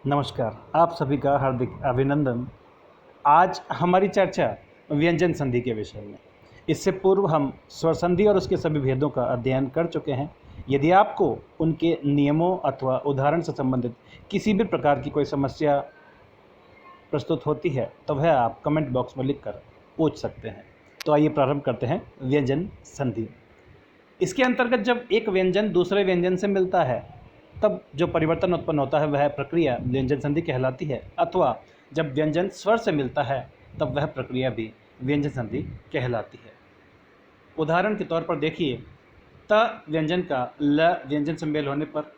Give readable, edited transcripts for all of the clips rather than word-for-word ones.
नमस्कार, आप सभी का हार्दिक अभिनंदन। आज हमारी चर्चा व्यंजन संधि के विषय में। इससे पूर्व हम स्वर संधि और उसके सभी भेदों का अध्ययन कर चुके हैं। यदि आपको उनके नियमों अथवा उदाहरण से संबंधित किसी भी प्रकार की कोई समस्या प्रस्तुत होती है तो वह आप कमेंट बॉक्स में लिखकर पूछ सकते हैं। तो आइए प्रारंभ करते हैं व्यंजन संधि। इसके अंतर्गत जब एक व्यंजन दूसरे व्यंजन से मिलता है तब जो परिवर्तन उत्पन्न होता है वह प्रक्रिया व्यंजन संधि कहलाती है, अथवा जब व्यंजन स्वर से मिलता है तब वह प्रक्रिया भी व्यंजन संधि कहलाती है। उदाहरण के तौर पर देखिए, त व्यंजन का ल व्यंजन से मेल होने पर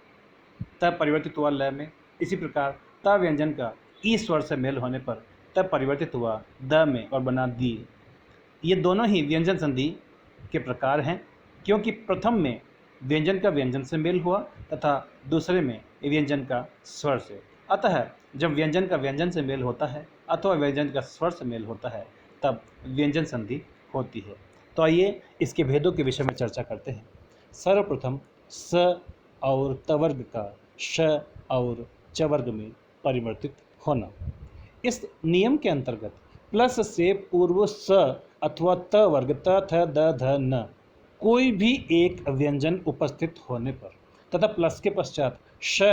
त परिवर्तित हुआ ल में। इसी प्रकार त व्यंजन का ई स्वर से मेल होने पर त परिवर्तित हुआ द में और बना दी। ये दोनों ही व्यंजन संधि के प्रकार हैं, क्योंकि प्रथम में व्यंजन का व्यंजन से मेल हुआ तथा दूसरे में व्यंजन का स्वर से। अतः जब व्यंजन का व्यंजन से मेल होता है अथवा व्यंजन का स्वर से मेल होता है तब व्यंजन संधि होती है। तो आइए इसके भेदों के विषय में चर्चा करते हैं। सर्वप्रथम स और तवर्ग का श और चवर्ग में परिवर्तित होना। इस नियम के अंतर्गत प्लस से पूर्व स अथवा त वर्ग त थ द ध न कोई भी एक व्यंजन उपस्थित होने पर तथा प्लस के पश्चात श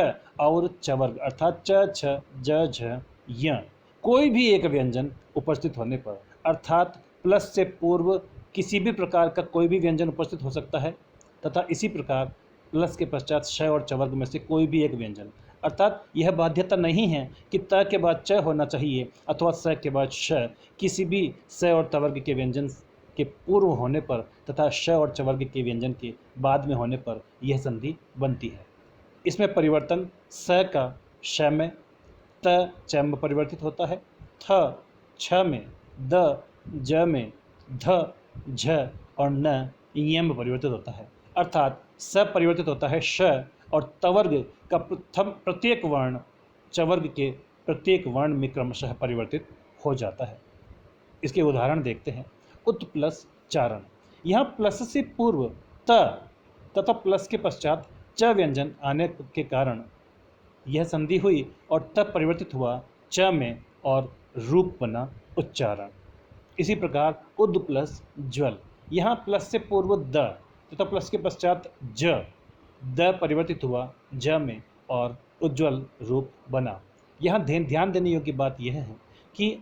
और च वर्ग अर्थात च छ ज झ य कोई भी एक व्यंजन उपस्थित होने पर अर्थात प्लस से पूर्व किसी भी प्रकार का कोई भी व्यंजन उपस्थित हो सकता है तथा इसी प्रकार प्लस के पश्चात श और च वर्ग में से कोई भी एक व्यंजन, अर्थात यह बाध्यता नहीं है कि त के बाद च होना चाहिए अथवा स के बाद श। किसी भी स और त वर्ग के व्यंजन के पूर्व होने पर तथा श और च वर्ग के व्यंजन के बाद में होने पर यह संधि बनती है। इसमें परिवर्तन स का श में, त च में परिवर्तित होता है, थ छ में, द ज में, ध झ और न य में परिवर्तित होता है। अर्थात स परिवर्तित होता है श और तवर्ग का प्रत्येक वर्ण चवर्ग के प्रत्येक वर्ण में क्रमशः परिवर्तित हो जाता है। इसके उदाहरण देखते हैं। उत प्लस चारण, यहाँ प्लस से पूर्व त तथा प्लस के पश्चात च व्यंजन आने के कारण यह संधि हुई और तब परिवर्तित हुआ च में और रूप बना उच्चारण। इसी प्रकार उद प्लस ज्वल, यहाँ प्लस से पूर्व द तथा प्लस के पश्चात ज, द परिवर्तित हुआ ज में और उज्ज्वल रूप बना। यहाँ ध्यान देने योग्य बात यह है कि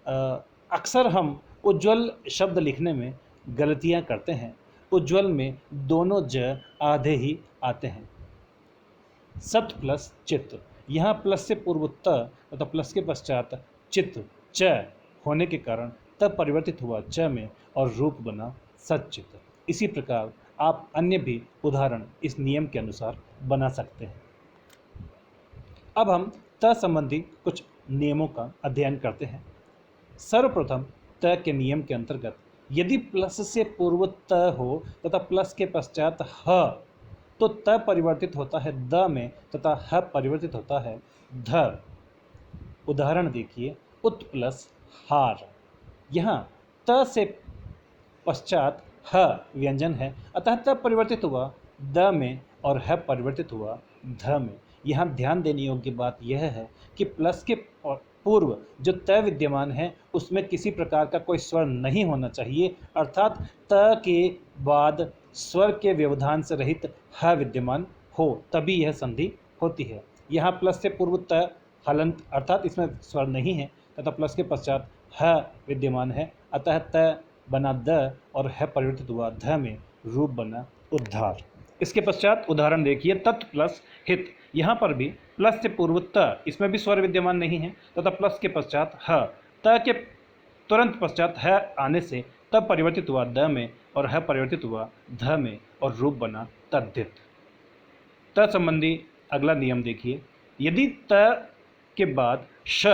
अक्सर हम उज्ज्वल शब्द लिखने में गलतियाँ करते हैं। उज्ज्वल में दोनों ज आधे ही आते हैं। सत प्लस चित्त, यहाँ प्लस से पूर्व त तथा प्लस के पश्चात चित्त च होने के कारण तब परिवर्तित हुआ च में और रूप बना सच्चित। इसी प्रकार आप अन्य भी उदाहरण इस नियम के अनुसार बना सकते हैं। अब हम त संबंधी कुछ नियमों का अध्ययन करते हैं। सर्वप्रथम त के नियम के अंतर्गत यदि प्लस से पूर्व त हो तथा प्लस के पश्चात ह तो त परिवर्तित होता है द में तथा ह परिवर्तित होता है ध। उदाहरण देखिए, उत प्लस हार, यहाँ त से पश्चात ह व्यंजन है अतः त परिवर्तित हुआ द में और ह परिवर्तित हुआ ध में। यहाँ ध्यान देने योग्य बात यह है कि प्लस के पूर्व जो त विद्यमान है उसमें किसी प्रकार का कोई स्वर नहीं होना चाहिए, अर्थात त के बाद स्वर के व्यवधान से रहित ह विद्यमान हो तभी यह संधि होती है। यहाँ प्लस से पूर्व त हलंत अर्थात इसमें स्वर नहीं है तथा प्लस के पश्चात ह विद्यमान है अतः त बना द और है परिवर्तित हुआ ध में रूप बना उद्धार। इसके पश्चात उदाहरण देखिए, तत् प्लस हित, यहाँ पर भी प्लस से पूर्व त, इसमें भी स्वर विद्यमान नहीं है तथा प्लस के पश्चात ह, त के तुरंत पश्चात है आने से तब परिवर्तित हुआ द में और है परिवर्तित हुआ ध में और रूप बना तद्धित। त संबंधी अगला नियम देखिए, यदि त के बाद श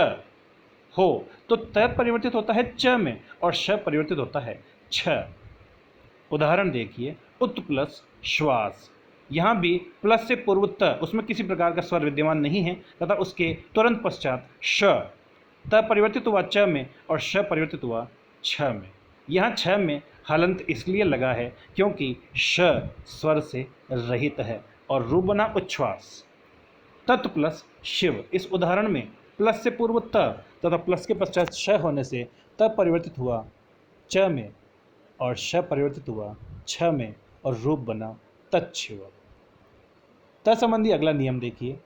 हो तो त परिवर्तित होता है च में और श परिवर्तित होता है छ। उदाहरण देखिए, उत प्लस श्वास, यहाँ भी प्लस से पूर्व त, उसमें किसी प्रकार का स्वर विद्यमान नहीं है तथा उसके तुरंत पश्चात श, त परिवर्तित हुआ च में और श परिवर्तित हुआ छ में। यहाँ छ में हलंत इसलिए लगा है क्योंकि श स्वर से रहित है और रूप बना उच्छ्वास। तत् प्लस शिव। इस उदाहरण में प्लस से पूर्व त तथा प्लस के पश्चात श होने से त परिवर्तित हुआ च में और श परिवर्तित हुआ छ में और रूप बना तच्छिव। त संबंधी अगला नियम देखिए।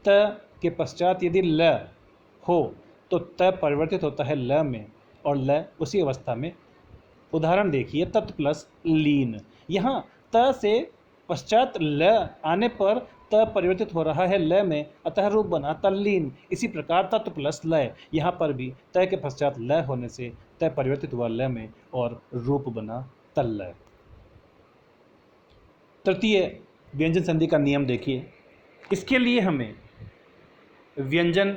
त के पश्चात यदि ल हो तो त परिवर्तित होता है ल में और ल उसी अवस्था में। उदाहरण देखिए, तत् प्लस लीन। यहाँ त से पश्चात ल आने पर त परिवर्तित हो रहा है ल में, अतः रूप बना तल्लीन। इसी प्रकार तत् प्लस लय, यहाँ पर भी त के पश्चात ल होने से त परिवर्तित हुआ ल में और रूप बना तल्लय। तृतीय व्यंजन संधि का नियम देखिए। इसके लिए हमें व्यंजन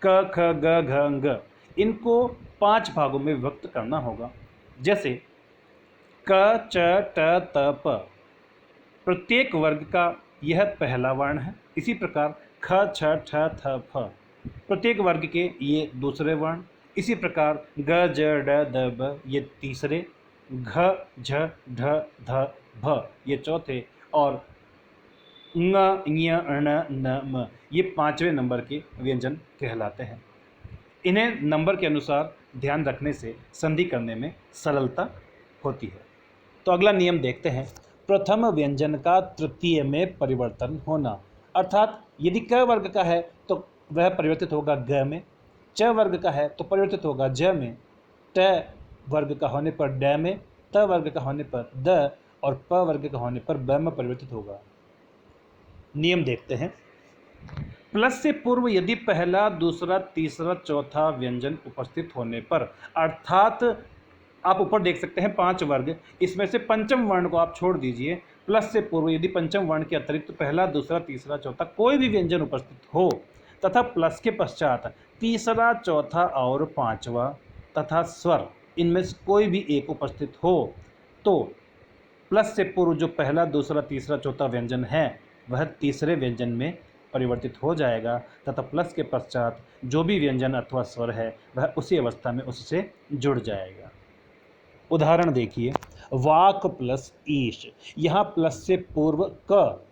क ख ग घ ङ इनको 5 भागों में विभक्त करना होगा। जैसे क च ट त प, प्रत्येक वर्ग का यह पहला वर्ण है। इसी प्रकार ख छ ठ थ फ, प्रत्येक वर्ग के ये दूसरे वर्ण। इसी प्रकार ग ज ड द ब ये तीसरे, घ झ ढ ध भ ये चौथे और ङ ञ ण न म ये 5वें नंबर के व्यंजन कहलाते हैं। इन्हें नंबर के अनुसार ध्यान रखने से संधि करने में सरलता होती है। तो अगला नियम देखते हैं। प्रथम व्यंजन का तृतीय में परिवर्तन होना, अर्थात यदि क वर्ग का है तो वह परिवर्तित होगा ग में, च वर्ग का है तो परिवर्तित होगा ज में, ट वर्ग का होने पर ड में, त वर्ग का होने पर द और प वर्ग का होने पर ब में परिवर्तित होगा। नियम देखते हैं। प्लस से पूर्व यदि पहला, दूसरा, तीसरा, चौथा व्यंजन उपस्थित होने पर, अर्थात आप ऊपर देख सकते हैं 5 वर्ग, इसमें से पंचम वर्ण को आप छोड़ दीजिए। प्लस से पूर्व यदि पंचम वर्ण के अतिरिक्त पहला, दूसरा, तीसरा, चौथा कोई भी व्यंजन उपस्थित हो तथा प्लस के पश्चात तीसरा, चौथा और पांचवा तथा स्वर, इनमें से कोई भी एक उपस्थित हो तो प्लस से पूर्व जो पहला, दूसरा, तीसरा, चौथा व्यंजन है वह तीसरे व्यंजन में परिवर्तित हो जाएगा तथा प्लस के पश्चात जो भी व्यंजन अथवा स्वर है वह उसी अवस्था में उससे जुड़ जाएगा। उदाहरण देखिए, वाक प्लस ईश। यहाँ प्लस से पूर्व क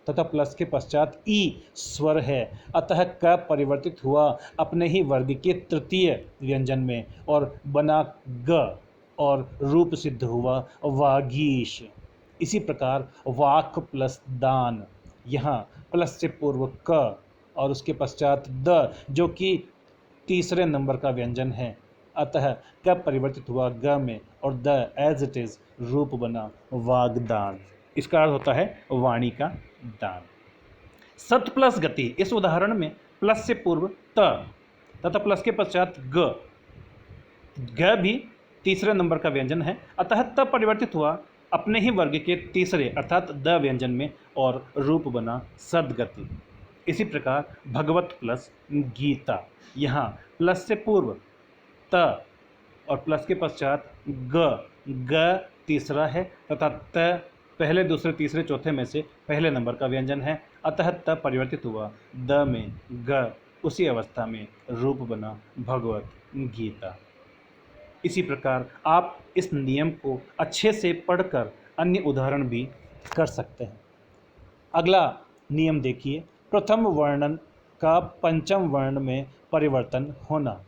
तथा प्लस के पश्चात ई स्वर है, अतः क परिवर्तित हुआ अपने ही वर्ग के तृतीय व्यंजन में और बना ग और रूप सिद्ध हुआ वागीश। इसी प्रकार वाक प्लस दान, यहाँ प्लस से पूर्व क और उसके पश्चात द जो कि तीसरे नंबर का व्यंजन है, अतः क परिवर्तित हुआ ग में और द एज इट इज रूप बना वागदान। इसका अर्थ होता है वाणी का दान। सत प्लस गति। इस उदाहरण में प्लस से पूर्व त तथा प्लस के पश्चात ग भी तीसरे नंबर का व्यंजन है, अतः त परिवर्तित हुआ अपने ही वर्ग के तीसरे अर्थात द व्यंजन में और रूप बना सदगति। इसी प्रकार भगवत प्लस गीता। यहाँ प्लस से पूर्व त और प्लस के पश्चात ग तीसरा है तथा त पहले, दूसरे, तीसरे, चौथे में से पहले नंबर का व्यंजन है, अतः त परिवर्तित हुआ द में ग, उसी अवस्था में रूप बना भगवत गीता। इसी प्रकार आप इस नियम को अच्छे से पढ़कर अन्य उदाहरण भी कर सकते हैं। अगला नियम देखिए, प्रथम वर्णन का पंचम वर्ण में परिवर्तन होना,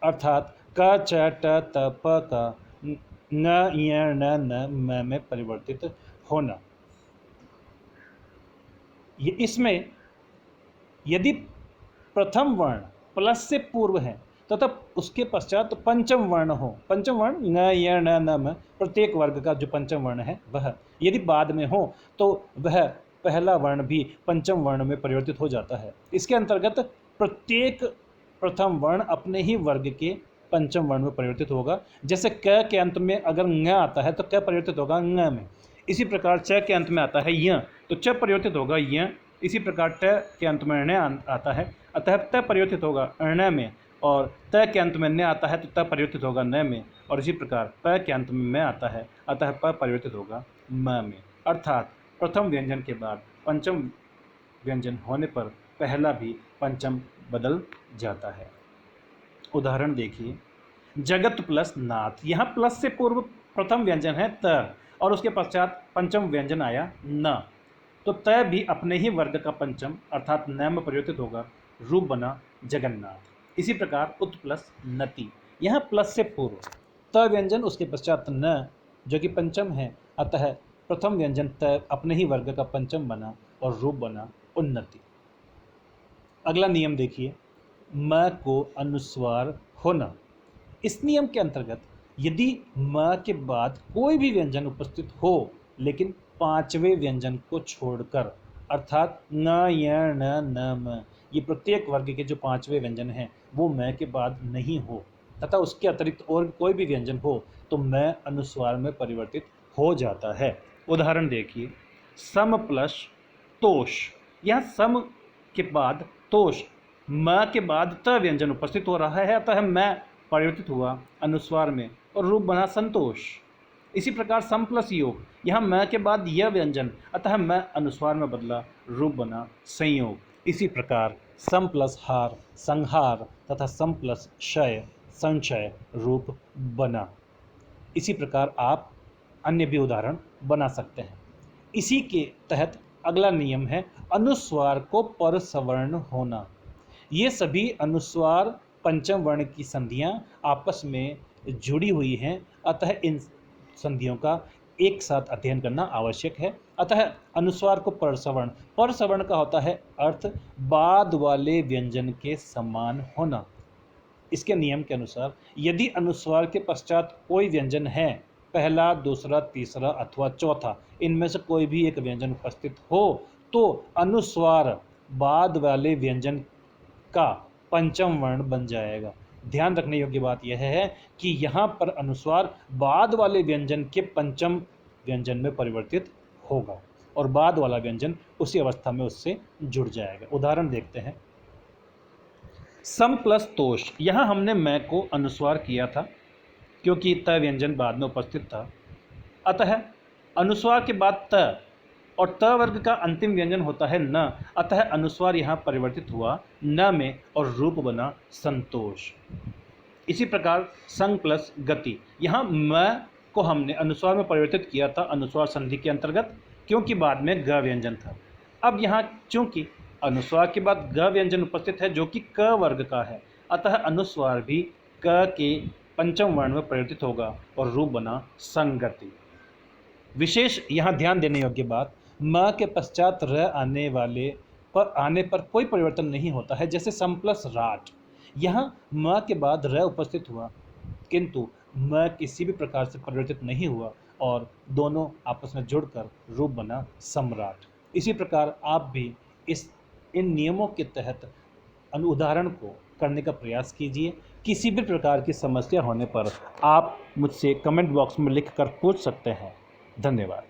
अर्थात क च ट त प का न य न न म में परिवर्तित होना। इसमें यदि प्रथम वर्ण प्लस से पूर्व है तथा उसके पश्चात पंचम वर्ण हो, पंचम वर्ण न य न न म, प्रत्येक वर्ग का जो पंचम वर्ण है वह यदि बाद में हो तो वह पहला वर्ण भी पंचम वर्ण में परिवर्तित हो जाता है। इसके अंतर्गत प्रत्येक प्रथम वर्ण अपने ही वर्ग के पंचम वर्ण में परिवर्तित होगा। जैसे क के अंत में अगर ङ आता है तो क परिवर्तित होगा ङ में। इसी प्रकार च के अंत में आता है य तो च परिवर्तित होगा य। इसी प्रकार ट के अंत में ण आता है, अतः त परिवर्तित होगा ण में, और त के अंत में न आता है तो त परिवर्तित होगा न में, और इसी प्रकार प के अंत में म आता है अतः प परिवर्तित होगा म में। अर्थात प्रथम व्यंजन के बाद पंचम व्यंजन होने पर पहला भी पंचम बदल जाता है। उदाहरण देखिए, जगत प्लस नाथ। यहाँ प्लस से पूर्व प्रथम व्यंजन है त और उसके पश्चात पंचम व्यंजन आया न, तो त भी अपने ही वर्ग का पंचम अर्थात न में परिवर्तित होगा, रूप बना जगन्नाथ। इसी प्रकार उत प्लस नति, यहाँ प्लस से पूर्व त व्यंजन, उसके पश्चात न जो कि पंचम है, अतः प्रथम व्यंजन त अपने ही वर्ग का पंचम बना और रूप बना उन्नति। अगला नियम देखिए, म को अनुस्वार होना। इस नियम के अंतर्गत यदि म के बाद कोई भी व्यंजन उपस्थित हो लेकिन पांचवें व्यंजन को छोड़कर, अर्थात न, य, न, म, ये प्रत्येक वर्ग के जो पांचवें व्यंजन हैं वो म के बाद नहीं हो तथा उसके अतिरिक्त और कोई भी व्यंजन हो तो म अनुस्वार में परिवर्तित हो जाता है। उदाहरण देखिए, सम प्लस तोष। यह सम के बाद तोष, म के बाद त व्यंजन उपस्थित हो रहा है, अतः मैं परिवर्तित हुआ अनुस्वार में और रूप बना संतोष। इसी प्रकार सम प्लस योग, यहाँ म के बाद यह व्यंजन, अतः मैं अनुस्वार में बदला, रूप बना संयोग। इसी प्रकार सम प्लस हार संहार तथा सम प्लस क्षय संचय रूप बना। इसी प्रकार आप अन्य भी उदाहरण बना सकते हैं। इसी के तहत अगला नियम है अनुस्वार को पर सवर्ण होना। ये सभी अनुस्वार पंचम वर्ण की संधियां आपस में जुड़ी हुई हैं, अतः इन संधियों का एक साथ अध्ययन करना आवश्यक है। अतः अनुस्वार को परसवर्ण, परसवर्ण का होता है अर्थ बाद वाले व्यंजन के समान होना। इसके नियम के अनुसार यदि अनुस्वार के पश्चात कोई व्यंजन है, पहला, दूसरा, तीसरा अथवा चौथा, इनमें से कोई भी एक व्यंजन उपस्थित हो तो अनुस्वार बाद वाले व्यंजन का पंचम वर्ण बन जाएगा। ध्यान रखने योग्य बात यह है कि यहाँ पर अनुस्वार बाद वाले व्यंजन के पंचम व्यंजन में परिवर्तित होगा और बाद वाला व्यंजन उसी अवस्था में उससे जुड़ जाएगा। उदाहरण देखते हैं, सम प्लस तोष। यहाँ हमने मैं को अनुस्वार किया था क्योंकि त व्यंजन बाद में उपस्थित था, अतः अनुस्वार के बाद त और त वर्ग का अंतिम व्यंजन होता है न, अतः अनुस्वार यहाँ परिवर्तित हुआ न में और रूप बना संतोष। इसी प्रकार संग प्लस गति, यहाँ म को हमने अनुस्वार में परिवर्तित किया था अनुस्वार संधि के अंतर्गत क्योंकि बाद में ग व्यंजन था। अब यहाँ चूंकि अनुस्वार के बाद ग व्यंजन उपस्थित है जो कि क वर्ग का है, अतः अनुस्वार भी क के पंचम वर्ण में परिवर्तित होगा और रूप बना संगति। विशेष यहाँ ध्यान देने योग्य बात, म के पश्चात र आने पर कोई परिवर्तन नहीं होता है, जैसे सम प्लस राट। यहाँ म के बाद र उपस्थित हुआ किंतु म किसी भी प्रकार से परिवर्तित नहीं हुआ और दोनों आपस में जुड़कर रूप बना सम्राट। इसी प्रकार आप भी इन नियमों के तहत उदाहरण को करने का प्रयास कीजिए। किसी भी प्रकार की समस्या होने पर आप मुझसे कमेंट बॉक्स में लिखकर पूछ सकते हैं। धन्यवाद।